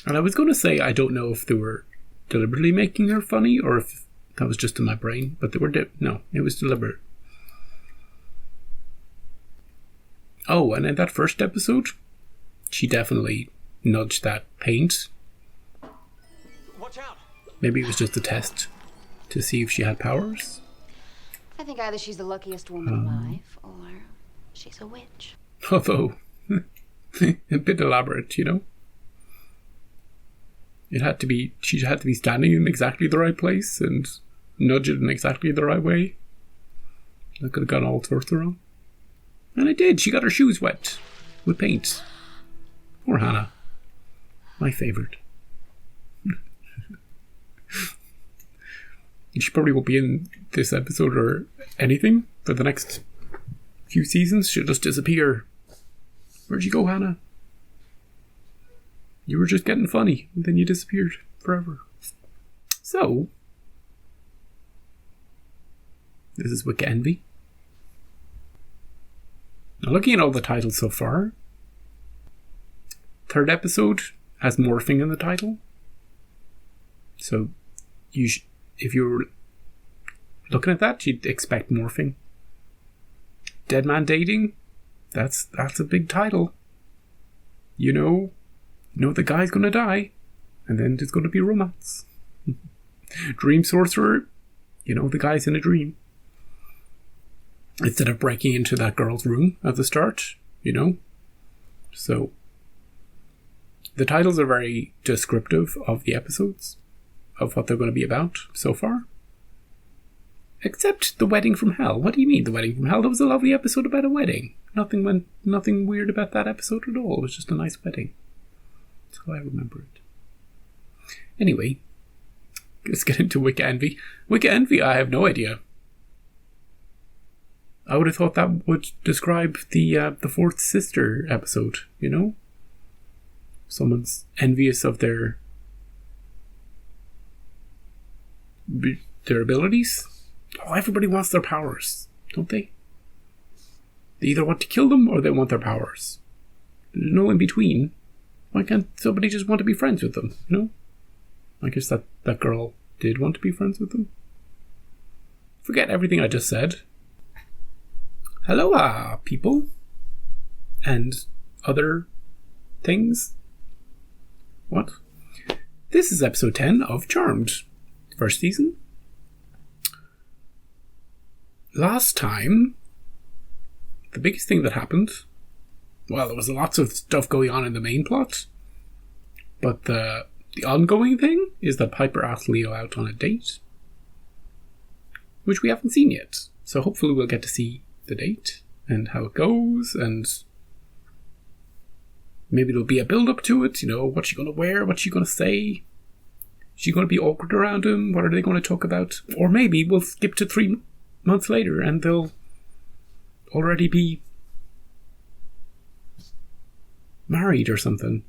And I was going to say, I don't know if they were deliberately making her funny or if that was just in my brain, but they were no, it was deliberate. Oh, and in that first episode, she definitely nudged that paint. Watch out. Maybe it was just a test to see if she had powers. I think either she's the luckiest woman alive, or she's a witch. Although, a bit elaborate, you know? She had to be standing in exactly the right place and nudge it in exactly the right way. That could have gone all sorts of wrong. And it did. She got her shoes wet with paint. Poor Hannah. My favourite. She probably won't be in this episode or anything for the next few seasons. She'll just disappear. Where'd you go, Hannah? You were just getting funny, and then you disappeared forever. So, this is Wicca Envy. Now, looking at all the titles so far, third episode has morphing in the title. So, if you were looking at that, you'd expect morphing. Dead Man Dating, that's a big title. You know the guy's gonna die, and then there's gonna be romance. Dream Sorcerer, the guy's in a dream. Instead of breaking into that girl's room at the start, So, the titles are very descriptive of the episodes, of what they're going to be about so far. Except The Wedding from Hell. What do you mean, The Wedding from Hell? That was a lovely episode about a wedding. Nothing weird about that episode at all. It was just a nice wedding. That's how I remember it. Anyway, let's get into Wicca Envy. Wicca Envy, I have no idea. I would have thought that would describe the Fourth Sister episode, Someone's envious of their abilities. Oh, everybody wants their powers, don't they? They either want to kill them or they want their powers. There's no in between. Why can't somebody just want to be friends with them, I guess that girl did want to be friends with them. Forget everything I just said. Hello, people. And other things. What? This is episode 10 of Charmed. First season. Last time, the biggest thing that happened, well, there was lots of stuff going on in the main plot, but the ongoing thing is that Piper asked Leo out on a date, which we haven't seen yet. So hopefully we'll get to see the date and how it goes, and maybe there'll be a build-up to it, what's she going to wear, what's she going to say, is she going to be awkward around him, what are they going to talk about, or maybe we'll skip to 3 months later and they'll already be married or something,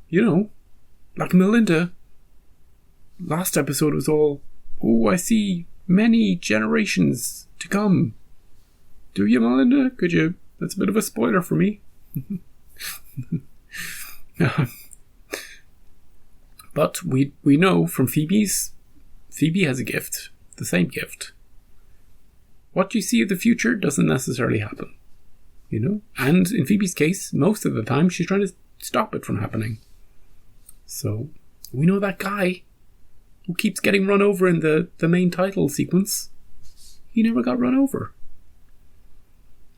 like Melinda. Last episode was all, oh, I see many generations to come. Do you, Melinda? Could you? That's a bit of a spoiler for me. But we know from Phoebe has a gift, the same gift. What you see of the future doesn't necessarily happen, And in Phoebe's case, most of the time, she's trying to stop it from happening. So, we know that guy who keeps getting run over in the main title sequence. He never got run over.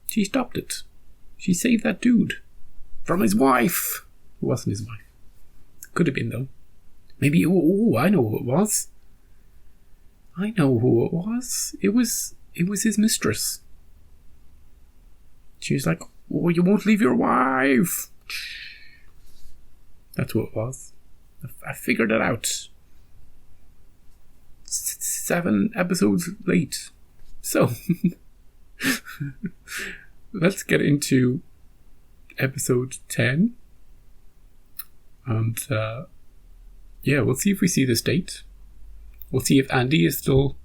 She stopped it. She saved that dude from his wife. It wasn't his wife. Could have been, though. Maybe, I know who it was. It was his mistress. She was like, oh, you won't leave your wife. That's what it was. I figured it out. 7 episodes late. So, let's get into episode 10. And, we'll see if we see this date. We'll see if Andy is still...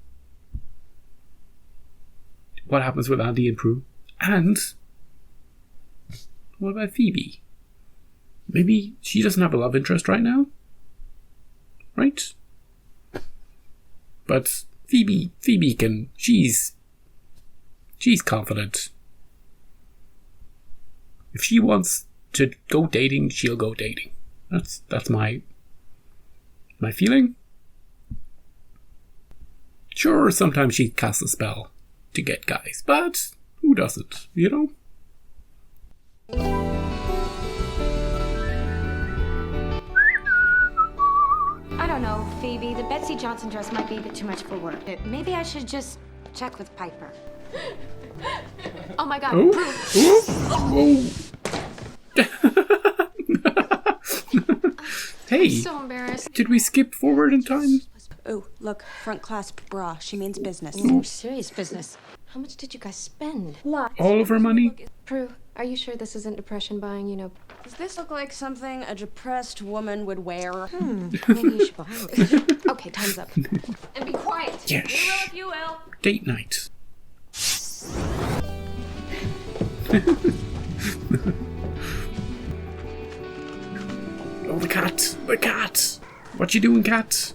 What happens with Andy and Prue? And what about Phoebe? Maybe she doesn't have a love interest right now? right? But Phoebe can, she's confident. If she wants to go dating, she'll go dating. That's my feeling. Sure, sometimes she casts a spell to get guys, but who doesn't, you know? I don't know, Phoebe. The Betsy Johnson dress might be a bit too much for work. Maybe I should just check with Piper. Oh my god. Oh. Hey, So embarrassed. did we skip forward in time? Oh, look, front clasp bra. She means business. Serious business. How much did you guys spend? All of our money? Prue, are you sure this isn't depression buying, you know? Does this look like something a depressed woman would wear? Maybe you should buy it. Okay, time's up. And be quiet. Yes. If you will. Date night. Oh, the cat! The cat! What you doing, cat?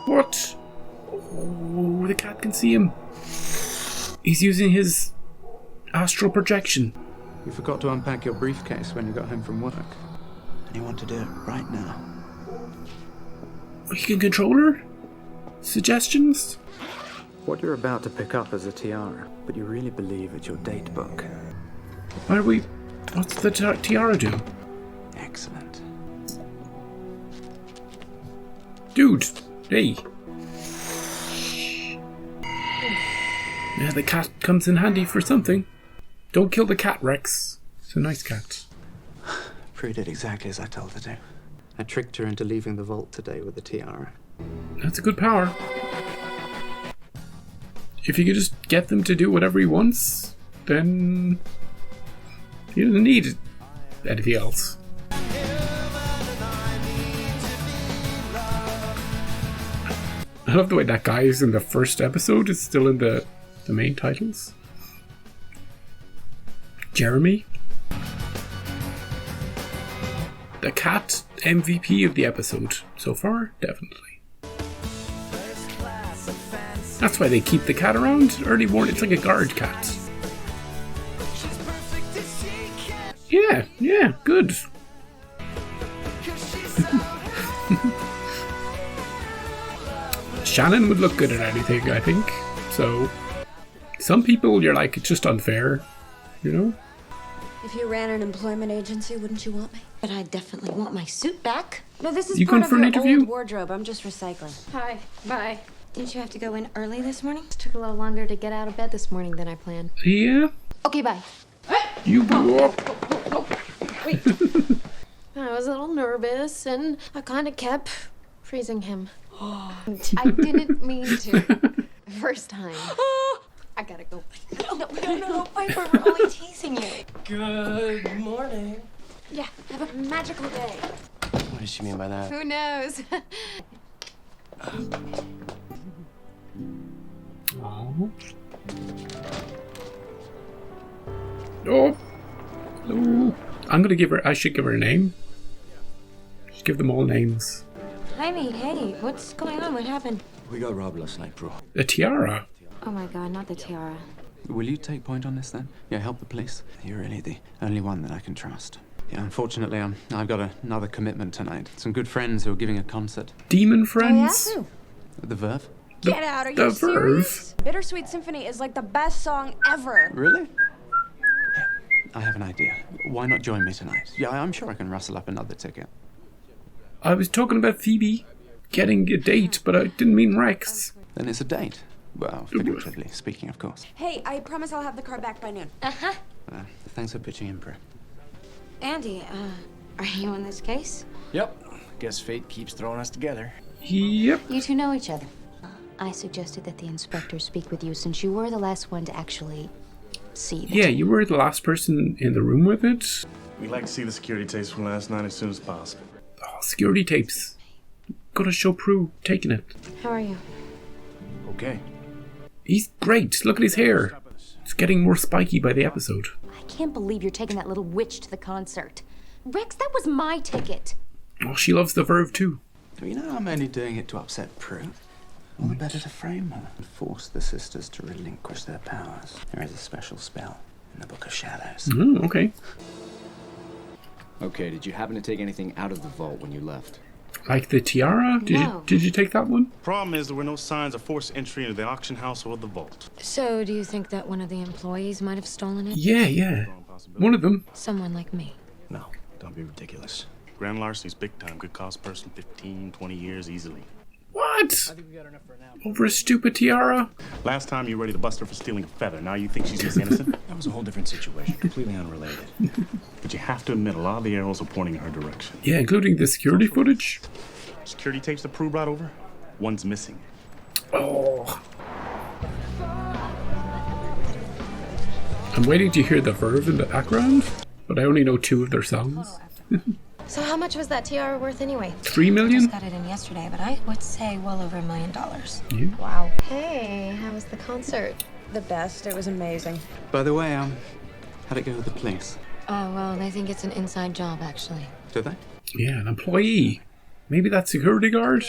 What? Oh, the cat can see him. He's using his astral projection. You forgot to unpack your briefcase when you got home from work. And you want to do it right now. He can control her? Suggestions? What you're about to pick up is a tiara, but you really believe it's your date book. Why are we... What's the tiara do? Excellent. Dude! Hey! Yeah, the cat comes in handy for something. Don't kill the cat, Rex. It's a nice cat. Prue did exactly as I told her to. I tricked her into leaving the vault today with the tiara. That's a good power. If you could just get them to do whatever he wants, then he doesn't need anything else. I love the way that guy is in the first episode. It's still in the main titles. Jeremy. The cat MVP of the episode so far, definitely. That's why they keep the cat around. Early morning, it's like a guard cat. Yeah, good. Shannon would look good at anything, I think. So, some people you're like, it's just unfair, you know? If you ran an employment agency, wouldn't you want me? But I definitely want my suit back. No, this is You part going of for an your interview? old wardrobe. I'm just recycling. Hi. Bye. Didn't you have to go in early this morning? Took a little longer to get out of bed this morning than I planned. Yeah, Okay, bye. you blew up. I was a little nervous and I kind of kept freezing him. I didn't mean to. First time. I gotta go. No, Piper, we're only teasing you. Good morning. Yeah, have a magical day. What does she mean by that? Who knows? Oh. No. I should give her a name. Just give them all names. Jaime, hey, what's going on? What happened? We got robbed last night, bro. A tiara. Oh my god, not the tiara. Will you take point on this then? Yeah, help the police. You're really the only one that I can trust. Yeah, unfortunately, I've got another commitment tonight. Some good friends who are giving a concert. Demon friends. The Verve? Get out, are the you serious? Verve. Bittersweet Symphony is like the best song ever. Really? Yeah, I have an idea. Why not join me tonight? Yeah, I'm sure I can rustle up another ticket. I was talking about Phoebe getting a date, but I didn't mean Rex. Then it's a date. Well, figuratively speaking, of course. Hey, I promise I'll have the car back by noon. Thanks for pitching in, Prue. Andy, are you in this case? Yep. Guess fate keeps throwing us together. Yep. You two know each other. I suggested that the inspector speak with you since you were the last one to actually see the Yeah, you were the last person in the room with it. We'd like to see the security tapes from last night as soon as possible. Oh, security tapes. Gotta show Prue taking it. How are you? Okay. He's great. Look at his hair. It's getting more spiky by the episode. I can't believe you're taking that little witch to the concert. Rex, that was my ticket. Oh, she loves the Verve too. You know, I'm only doing it to upset Prue. All the better to frame her and force the sisters to relinquish their powers. There is a special spell in the Book of Shadows. Okay. Okay, did you happen to take anything out of the vault when you left? Like the tiara? Did you take that one? Problem is, there were no signs of forced entry into the auction house or the vault. So, do you think that one of the employees might have stolen it? Yeah. One of them. Someone like me. No, don't be ridiculous. Grand larceny's big time. Could cost a person 15, 20 years easily. What? Over a stupid tiara? Last time you were ready to bust her for stealing a feather. Now you think she's innocent? That was a whole different situation, completely unrelated. But you have to admit, a lot of the arrows are pointing in her direction. Yeah, including the security footage. Security tapes that Prue brought over? One's missing. Oh. I'm waiting to hear the Verve in the background, but I only know 2 of their songs. So how much was that tiara worth anyway? $3 million? Just got it in yesterday, but I would say well over $1 million. Yeah. Wow. Hey, how was the concert? The best. It was amazing. By the way, how'd it go with the police? Oh, well, they think it's an inside job, actually. Did they? Yeah, an employee. Maybe that security guard?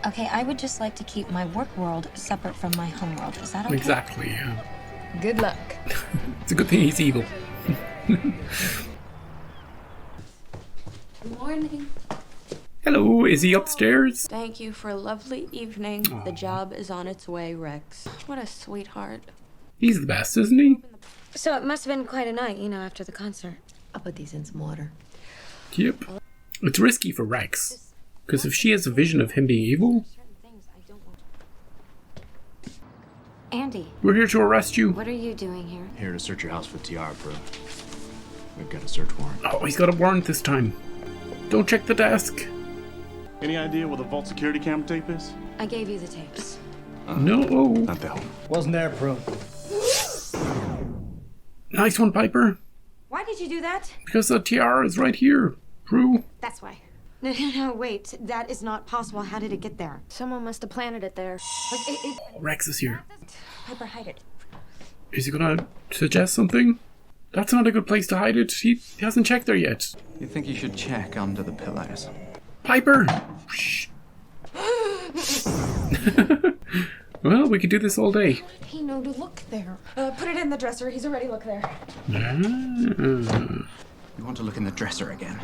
Okay, I would just like to keep my work world separate from my home world. Is that okay? Exactly, yeah. Good luck. It's a good thing he's evil. Good morning. Hello, is he upstairs? Thank you for a lovely evening. The job is on its way, Rex. What a sweetheart. He's the best, isn't he? So it must have been quite a night, after the concert. I'll put these in some water. Yep. It's risky for Rex. Because if she has a vision of him being evil... Andy, We're here to arrest you. what are you doing here? Here to search your house for tiara, Prue. We've got a search warrant. Oh, he's got a warrant this time. Don't check the desk. Any idea where the vault security camera tape is? I gave you the tapes. No. Not that one. Wasn't there, Prue? Nice one, Piper. Why did you do that? Because the tiara is right here. Prue. That's why. No, wait. That is not possible. How did it get there? Someone must have planted it there. Rex is here. Piper, hide it. Is he gonna suggest something? That's not a good place to hide it. He hasn't checked there yet. You think you should check under the pillows? Piper! Shh. Well, we could do this all day. He know to look there. Put it in the dresser. He's already looked there. Ah. You want to look in the dresser again?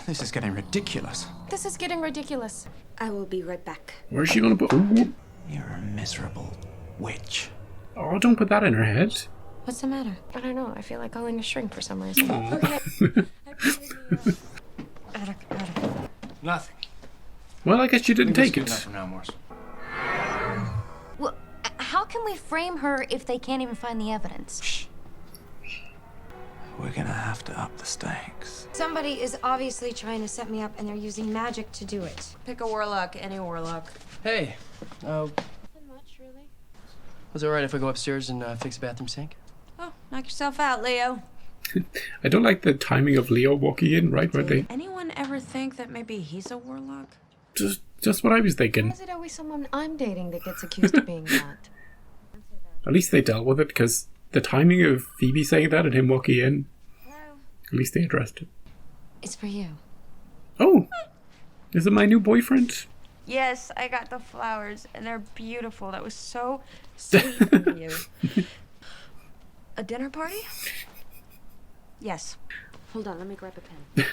This is getting ridiculous. This is getting ridiculous. I will be right back. Where's she gonna put... Ooh. You're a miserable witch. Oh, don't put that in her head. What's the matter? I don't know. I feel like calling a shrink for some reason. Okay. Nothing. Well, I guess you didn't take Enough it. for now, Morse. Well, how can we frame her if they can't even find the evidence? We're gonna have to up the stakes. Somebody is obviously trying to set me up, and they're using magic to do it. Pick a warlock, any warlock. Hey, Nothing much, really. was it alright if I go upstairs and fix the bathroom sink? Oh, knock yourself out, Leo. I don't like the timing of Leo walking in, right? Where they... Anyone ever think that maybe he's a warlock? Just what I was thinking. Why is it always someone I'm dating that gets accused of being that? At least they dealt with it, because the timing of Phoebe saying that and him walking in, at least they addressed it. It's for you. Oh! Is it my new boyfriend? Yes, I got the flowers, and they're beautiful. That was so sweet of you. A dinner party? Yes. Hold on, let me grab a pen.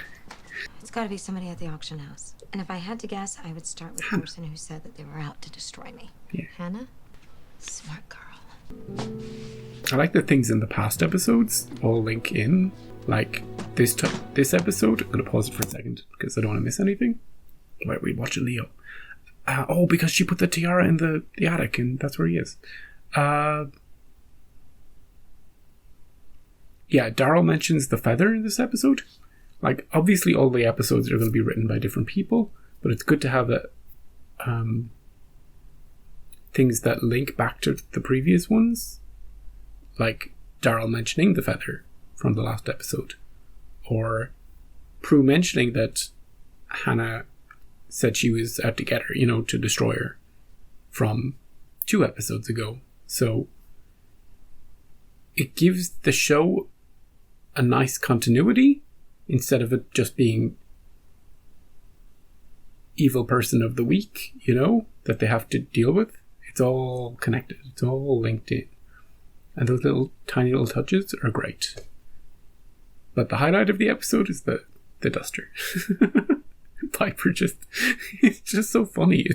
It's got to be somebody at the auction house. And if I had to guess, I would start with the person who said that they were out to destroy me. Yeah. Hannah? Smart girl. I like that things in the past episodes all link in. Like this episode. I'm going to pause it for a second because I don't want to miss anything. Wait, we watch Leo. Oh, because she put the tiara in the attic and that's where he is. Yeah, Daryl mentions the feather in this episode. Like, obviously all the episodes are going to be written by different people, but it's good to have things that link back to the previous ones. Like Daryl mentioning the feather from the last episode. Or Prue mentioning that Hannah said she was out to get her, to destroy her from 2 episodes ago. So it gives the show a nice continuity, instead of it just being evil person of the week, you know, that they have to deal with. It's all connected. It's all linked in. And those little tiny little touches are great. But the highlight of the episode is the duster. Piper it's just so funny.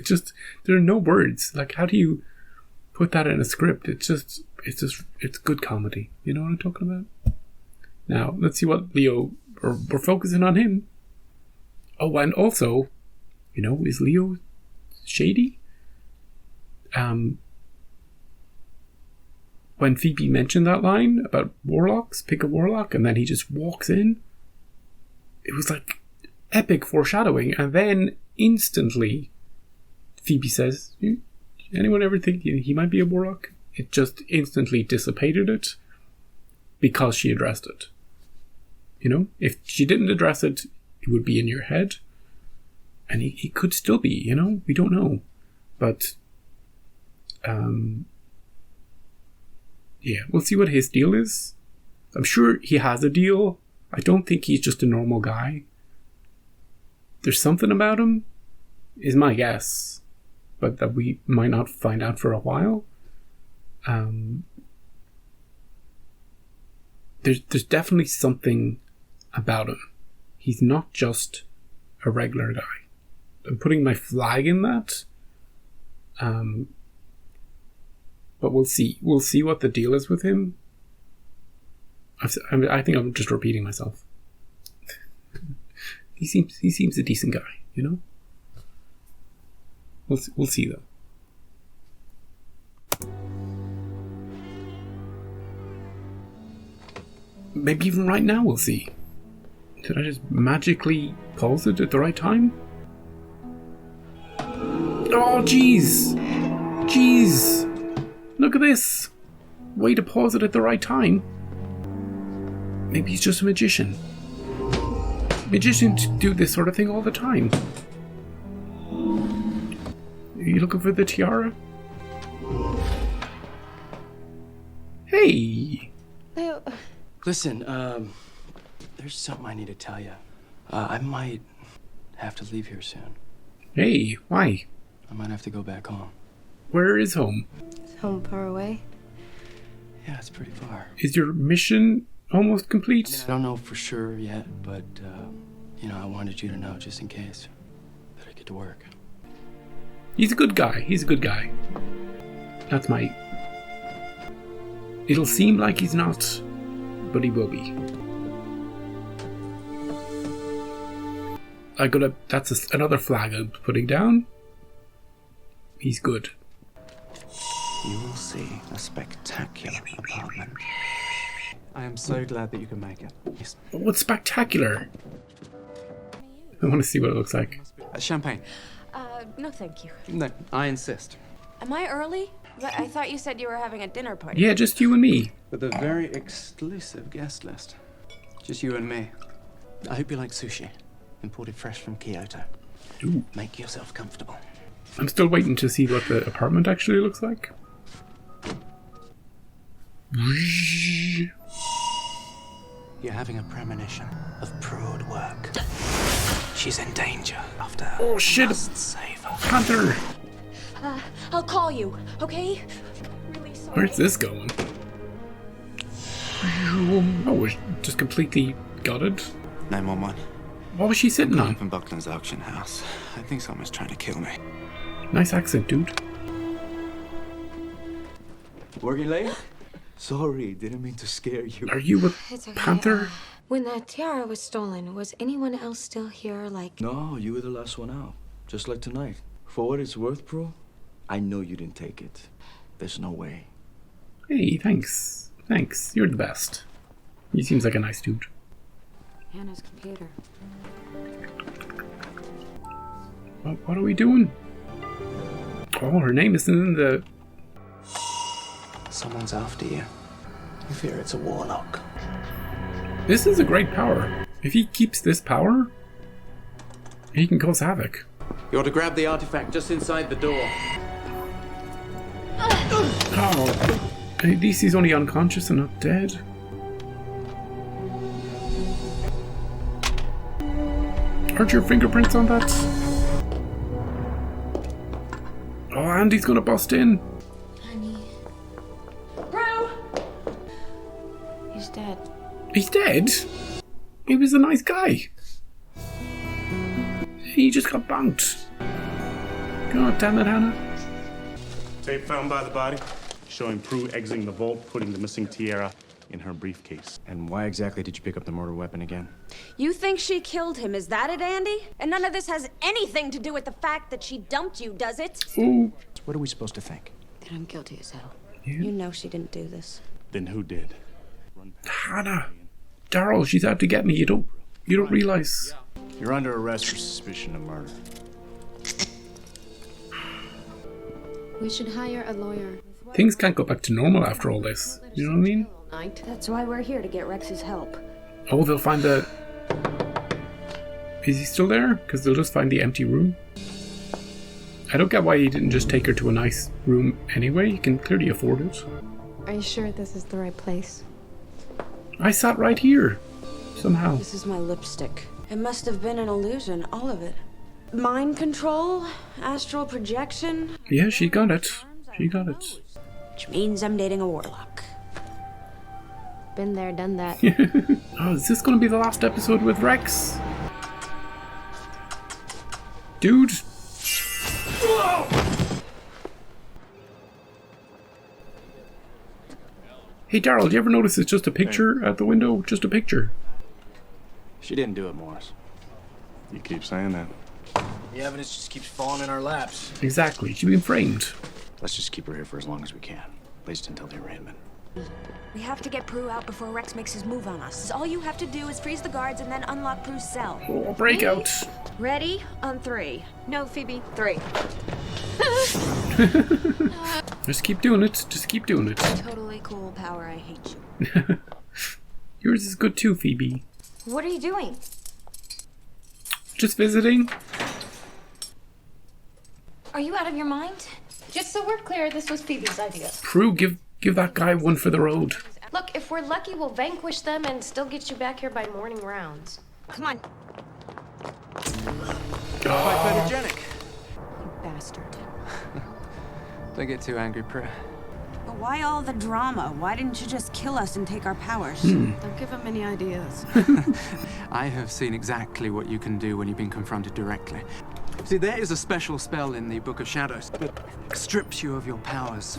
There are no words. Like, how do you put that in a script? It's good comedy. You know what I'm talking about? Now, let's see what Leo, we're focusing on him. Oh, and also, you know, is Leo shady? When Phoebe mentioned that line about warlocks, pick a warlock, and then he just walks in, it was like epic foreshadowing. And then instantly, Phoebe says, anyone ever think he might be a warlock? It just instantly dissipated it because she addressed it. You know, if she didn't address it, it would be in your head. And he could still be, you know, we don't know. But, yeah, we'll see what his deal is. I'm sure he has a deal. I don't think he's just a normal guy. There's something about him, is my guess. But that we might not find out for a while. There's definitely something about him. He's not just a regular guy. I'm putting my flag in that. But we'll see. We'll see what the deal is with him. I think I'm just repeating myself. He seems a decent guy, you know. We'll see though. Maybe even right now we'll see. Did I just magically pause it at the right time? Oh, jeez! Jeez! Look at this! Way to pause it at the right time. Maybe he's just a magician. Magicians do this sort of thing all the time. Are you looking for the tiara? Hey! Listen, there's something I need to tell you. I might have to leave here soon. Hey, why? I might have to go back home. Where is home? Is home far away? Yeah, it's pretty far. Is your mission almost complete? I mean, I don't know for sure yet, but, you know, I wanted you to know just in case that I get to work. He's a good guy. He's a good guy. That's my... It'll seem like he's not, but he will be. That's another flag I'm putting down. He's good. You will see a spectacular apartment. I am so glad that you can make it. Yes. What's spectacular? I want to see what it looks like. Champagne. No thank you. No, I insist. Am I early? But I thought you said you were having a dinner party. Yeah, just you and me. With a very exclusive guest list. Just you and me. I hope you like sushi. Imported fresh from Kyoto. Ooh. Make yourself comfortable. I'm still waiting to see what the apartment actually looks like. You're having a premonition of Prude work. She's in danger after her. Oh shit! Must save her. Hunter! I'll call you, okay? Really sorry. Where's this going? Oh, we're just completely gutted. 911. What was she sitting on? Up in Buckland's auction house. I think someone's trying to kill me. Nice accent, dude. Working late? Sorry, didn't mean to scare you. Are you a It's okay. panther? When that tiara was stolen, was anyone else still here? Like, No, you were the last one out. Just like tonight. For what it's worth, bro, I know you didn't take it. There's no way. Hey, thanks. Thanks. You're the best. He seems like a nice dude. Hannah's computer. What are we doing? Oh, her name isn't in the... Someone's after you. I fear it's a warlock. This is a great power. If he keeps this power, he can cause havoc. You ought to grab the artifact just inside the door. Oh, at least he's only unconscious and not dead. Aren't your fingerprints on that? Oh, Andy's gonna bust in. Honey. Bro! He's dead. He's dead? He was a nice guy. He just got bounced. God damn it, Hannah. Tape found by the body, showing Prue exiting the vault, putting the missing tiara in her briefcase. And why exactly did you pick up the murder weapon again? You think she killed him, is that it, Andy? And none of this has anything to do with the fact that she dumped you, does it? Ooh. What are we supposed to think? That I'm guilty as hell. You know she didn't do this. Then who did? Hannah. Daryl, she's out to get me. You don't realize. You're under arrest for suspicion of murder. We should hire a lawyer. Things can't go back to normal after all this. You know what I mean? That's why we're here, to get Rex's help. Oh, they'll find the... Is he still there? Because they'll just find the empty room. I don't get why he didn't just take her to a nice room anyway. He can clearly afford it. Are you sure this is the right place? I sat right here. Somehow. This is my lipstick. It must have been an illusion, all of it. Mind control, astral projection. Yeah, she got it. She got it. Which means I'm dating a warlock. Been there, done that. Oh, is this going to be the last episode with Rex? Dude. Hey, Daryl, did you ever notice it's just a picture at the window? Just a picture. She didn't do it, Morris. You keep saying that. The evidence just keeps falling in our laps. Exactly. She's been framed. Let's just keep her here for as long as we can. At least until the arraignment. We have to get Prue out before Rex makes his move on us. All you have to do is freeze the guards and then unlock Prue's cell. Oh, breakout. Ready? On 3. No, Phoebe. 3. Just keep doing it. Just keep doing it. Totally cool power, I hate you. Yours is good too, Phoebe. What are you doing? Just visiting. Are you out of your mind? Just so we're clear, this was Phoebe's idea. Prue, give that guy one for the road. Look, if we're lucky, we'll vanquish them and still get you back here by morning rounds. Come on. Quite photogenic. You bastard. Don't get too angry, Prue. But why all the drama? Why didn't you just kill us and take our powers? Don't give him any ideas. I have seen exactly what you can do when you've been confronted directly. See, there is a special spell in the Book of Shadows that strips you of your powers.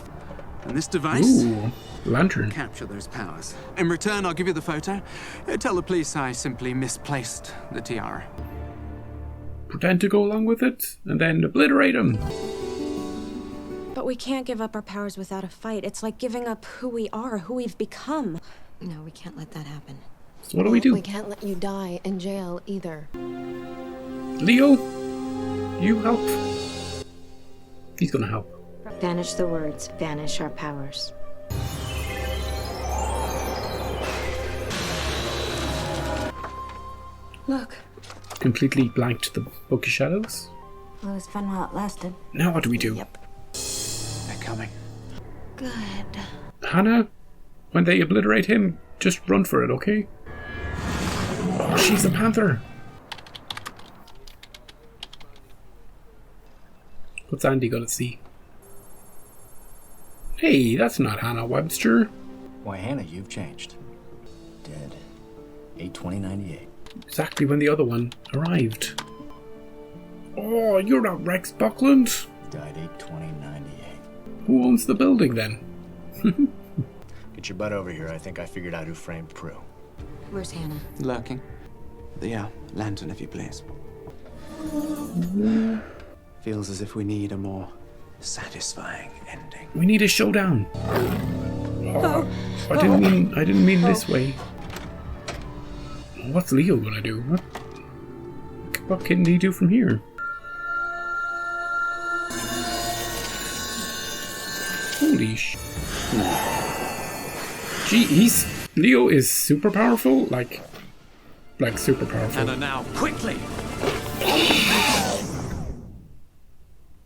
And this device Ooh, lantern. will capture those powers. In return, I'll give you the photo. Tell the police I simply misplaced the tiara. Pretend to go along with it, and then obliterate him. But we can't give up our powers without a fight. It's like giving up who we are, who we've become. No, we can't let that happen. So what do we do? We can't let you die in jail either. Leo, you help. He's gonna help. Banish the words, banish our powers. Look. Completely blanked the Book of Shadows. Well, it was fun while it lasted. Now what do we do? Yep. They're coming. Good. Hannah, when they obliterate him, just run for it, okay? Oh, she's a panther. What's Andy gonna see? Hey, that's not Hannah Webster. Why, Hannah, you've changed. Dead. 8/20/98. Exactly when the other one arrived. Oh, you're not Rex Buckland. Died 8/20/98. Who owns the building then? Get your butt over here. I think I figured out who framed Prue. Where's Hannah? Lurking. The lantern, if you please. Feels as if we need a more satisfying ending. We need a showdown. Oh, I didn't mean this way. What's Leo gonna do? What can he do from here? Holy sh! Gee, Leo is super powerful, like super powerful. And now, quickly!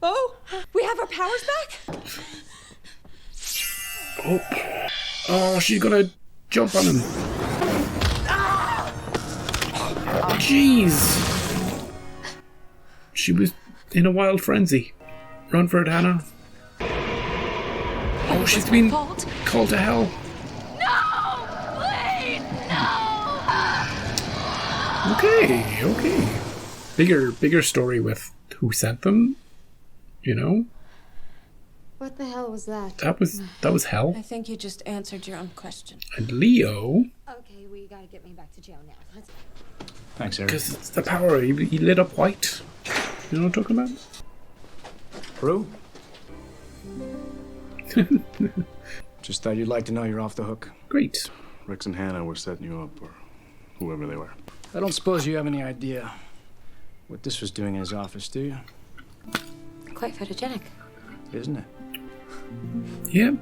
Oh, we have our powers back? Oh, she's gonna jump on him. Jeez! She was in a wild frenzy. Run for it, Hannah. Oh, she's been called to hell. No! Please, no! Okay. Bigger story with who sent them, you know? What the hell was that? That was hell. I think you just answered your own question. And Leo... Okay, we gotta get me back to jail now. Let's... Thanks, Eric. Because it's the power. He lit up white. You know what I'm talking about? Prue? Just thought you'd like to know you're off the hook. Great. Rex and Hannah were setting you up, or whoever they were. I don't suppose you have any idea what this was doing in his office, do you? Quite photogenic. Isn't it? Yeah.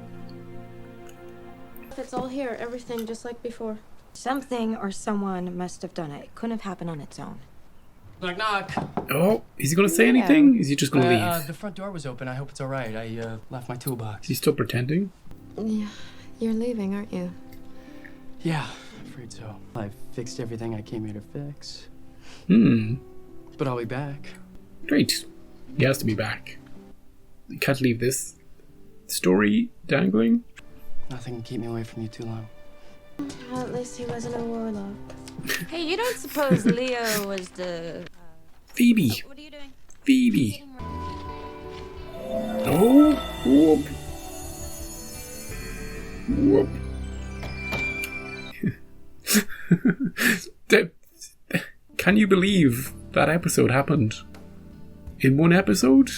It's all here, everything just like before. Something or someone must have done it. It couldn't have happened on its own. Knock, knock. Oh, is he going to say anything? Is he just going to leave? The front door was open. I hope it's all right. I left my toolbox. He's still pretending? Yeah, you're leaving, aren't you? Yeah, afraid so. I fixed everything I came here to fix. But I'll be back. Great. He has to be back. You can't leave this story dangling. Nothing can keep me away from you too long. Well, at least he wasn't a warlock. Hey, you don't suppose Leo was the... Phoebe. What are you doing? Phoebe. Oh, whoop. Whoop. Can you believe that episode happened? In one episode,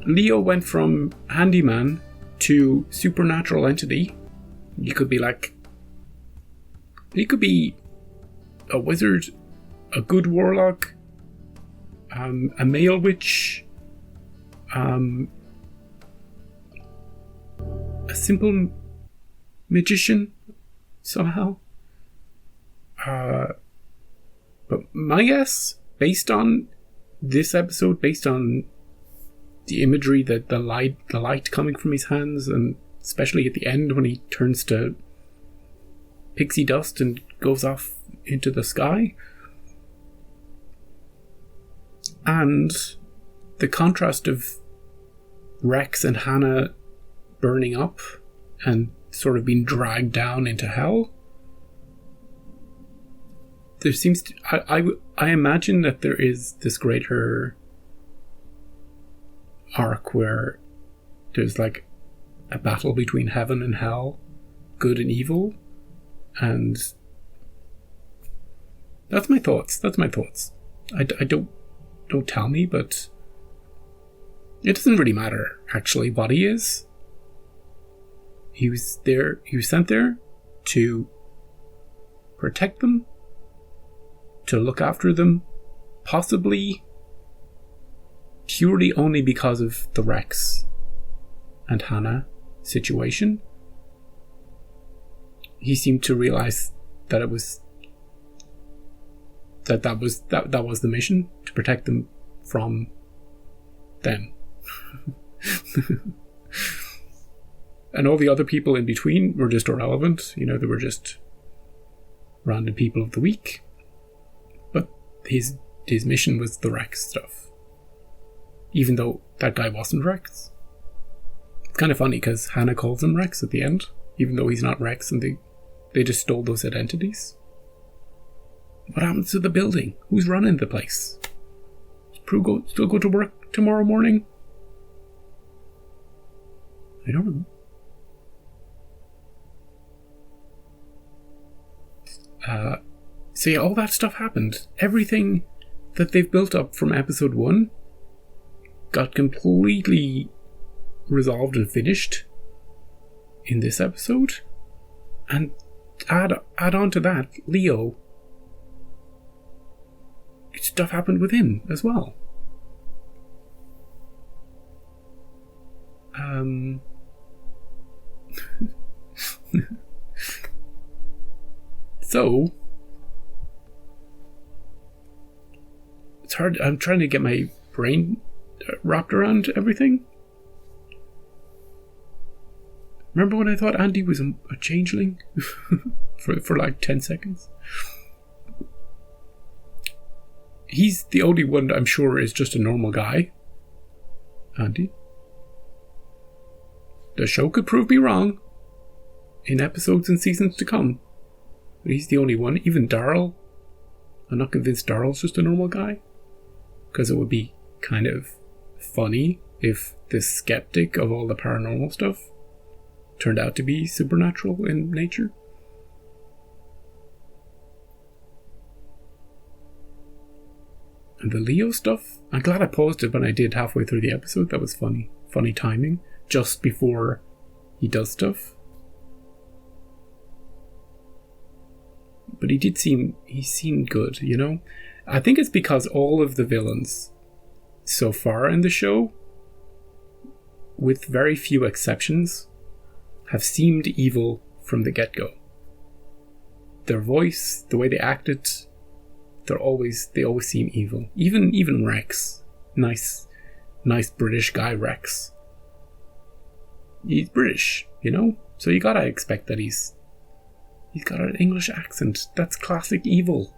Leo went from handyman to supernatural entity. He could be a wizard, a good warlock, a male witch, a simple magician somehow. But my guess, based on this episode, based on the imagery, that the light coming from his hands, and especially at the end when he turns to pixie dust and goes off into the sky, and the contrast of Rex and Hannah burning up and sort of being dragged down into hell. There seems to... I imagine that there is this greater arc where there's like a battle between heaven and hell, good and evil, and that's my thoughts. I don't tell me, but it doesn't really matter actually what he is. He was sent there to protect them, to look after them, possibly purely only because of the Rex and Hannah situation. He seemed to realize that that was the mission, to protect them from them. And all the other people in between were just irrelevant. You know, they were just random people of the week. But his mission was the Rex stuff. Even though that guy wasn't Rex. It's kind of funny because Hannah calls him Rex at the end, even though he's not Rex, and they just stole those identities. What happens to the building? Who's running the place? Does Prue still go to work tomorrow morning? I don't know. So yeah, all that stuff happened. Everything that they've built up from episode 1 got completely resolved and finished in this episode. And add on to that, Leo, stuff happened with him as well. So it's hard. I'm trying to get my brain wrapped around everything. Remember when I thought Andy was a changeling for like 10 seconds? he's the only one that I'm sure is just a normal guy. Andy? The show could prove me wrong in episodes and seasons to come. But he's the only one. Even Darryl. I'm not convinced Darryl's just a normal guy. Because it would be kind of funny if the skeptic of all the paranormal stuff turned out to be supernatural in nature. And the Leo stuff, I'm glad I paused it when I did halfway through the episode. That was funny. Funny timing. Just before he does stuff. But he seemed good, you know? I think it's because all of the villains so far in the show, with very few exceptions, have seemed evil from the get-go. Their voice, the way they acted, they always seem evil. Even Rex, nice British guy Rex. He's British, you know, so you gotta expect that he's got an English accent. That's classic evil,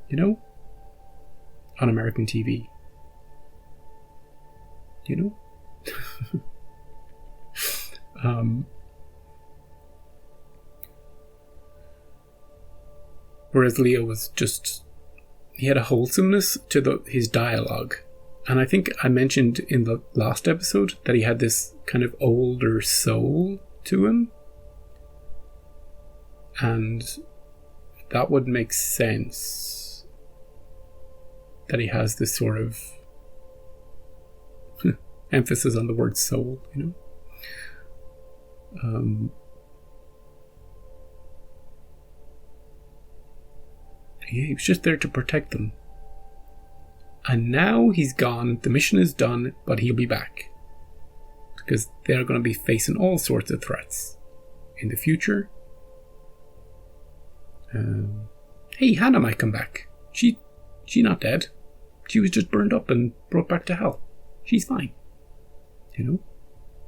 you know, on American TV. You know. Whereas Leo was just, he had a wholesomeness to his dialogue. And I think I mentioned in the last episode that he had this kind of older soul to him. And that would make sense. That he has this sort of emphasis on the word soul, you know? Yeah, he was just there to protect them. And now he's gone, the mission is done, but he'll be back. Because they're going to be facing all sorts of threats in the future. Hey, Hannah might come back. She's not dead. She was just burned up and brought back to hell. She's fine. You know?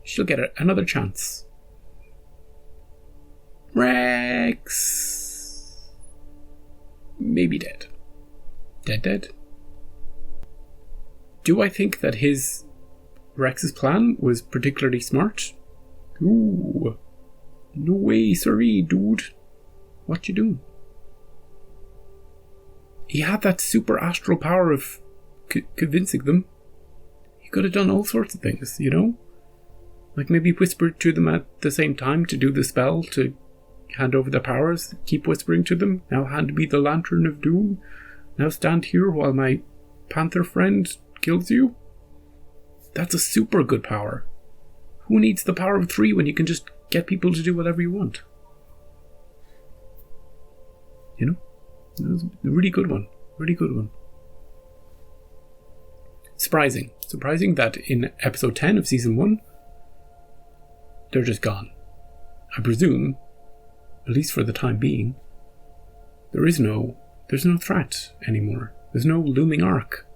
She'll get another chance. Rex! Maybe dead. Dead? Do I think that Rex's plan was particularly smart? Ooh. No way, sorry, dude. What you doing? He had that super astral power of convincing them. He could have done all sorts of things, you know? Like maybe whispered to them at the same time to do the spell, to hand over their powers, keep whispering to them. Now hand me the lantern of doom. Now stand here while my panther friend kills you. That's a super good power. Who needs the power of 3 when you can just get people to do whatever you want? You know? It was a really good one. Really good one. Surprising that in episode 10 of season 1, they're just gone. I presume, at least for the time being, there's no threat anymore. There's no looming arc.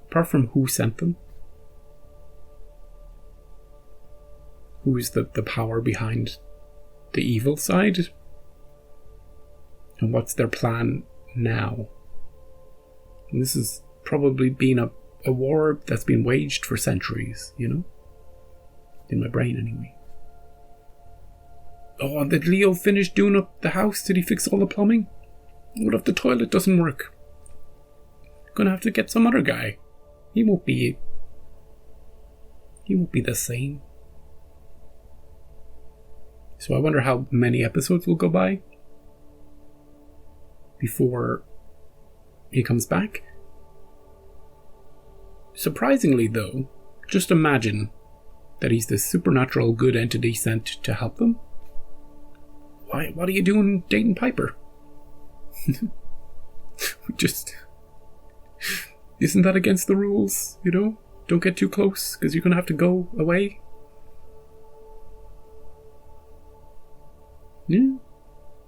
Apart from who sent them. Who is the power behind the evil side? And what's their plan now? And this has probably been a war that's been waged for centuries, you know? In my brain, anyway. Oh, and did Leo finish doing up the house? Did he fix all the plumbing? What if the toilet doesn't work? Gonna have to get some other guy. He won't be the same. So I wonder how many episodes will go by before he comes back. Surprisingly, though, just imagine that he's this supernatural good entity sent to help them. What are you doing dating Piper? Isn't that against the rules, you know? Don't get too close, because you're going to have to go away. Yeah.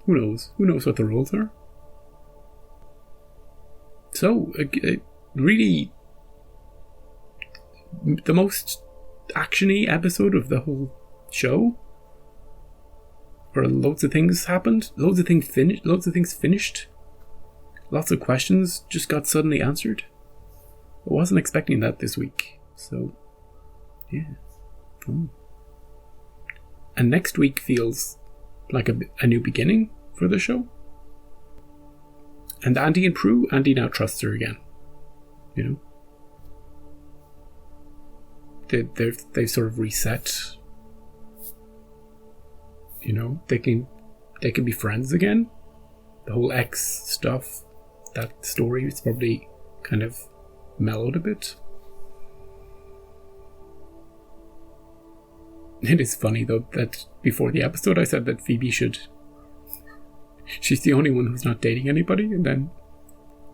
Who knows? Who knows what the rules are? So, really, the most action-y episode of the whole show? where loads of things happened, loads of things finished. Lots of questions just got suddenly answered. I wasn't expecting that this week. So, yeah. Oh. And next week feels like a new beginning for the show. And Andy and Prue, Andy now trusts her again. You know? They've sort of reset. You know, they can be friends again. The whole ex stuff, that story is probably kind of mellowed a bit. It is funny though that before the episode I said that Phoebe she's the only one who's not dating anybody, and then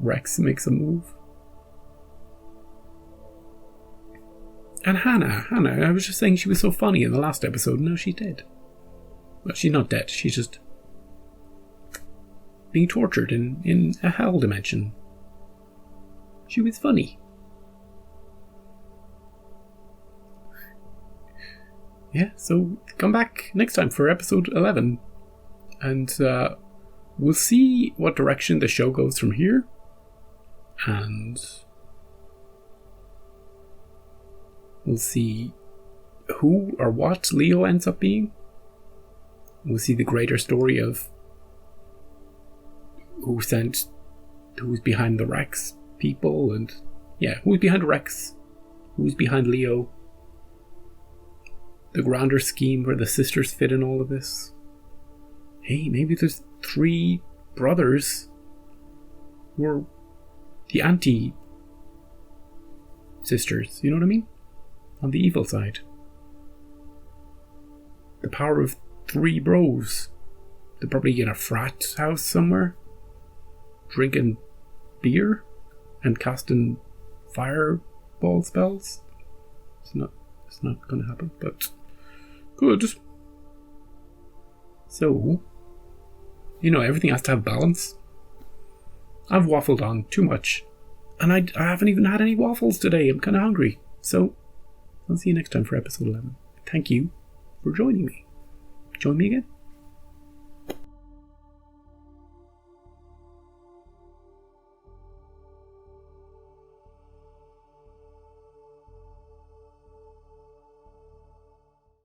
Rex makes a move. And Hannah, I was just saying she was so funny in the last episode, and now she's dead. Well, she's not dead, she's just being tortured in a hell dimension. She was funny. Yeah, so come back next time for episode 11. And we'll see what direction the show goes from here. And we'll see who or what Leo ends up being. We'll see the greater story of who's behind the Rex people, and yeah, who's behind Rex, who's behind Leo, the grander scheme where the sisters fit in all of this. Hey, maybe there's 3 brothers who are the anti-sisters, you know what I mean? On the evil side. The power of 3 bros. They're probably in a frat house somewhere, drinking beer and casting fireball spells. It's not going to happen, but good. So, you know, everything has to have balance. I've waffled on too much, and I haven't even had any waffles today. I'm kind of hungry. So, I'll see you next time for episode 11. Thank you for joining me. Join me again.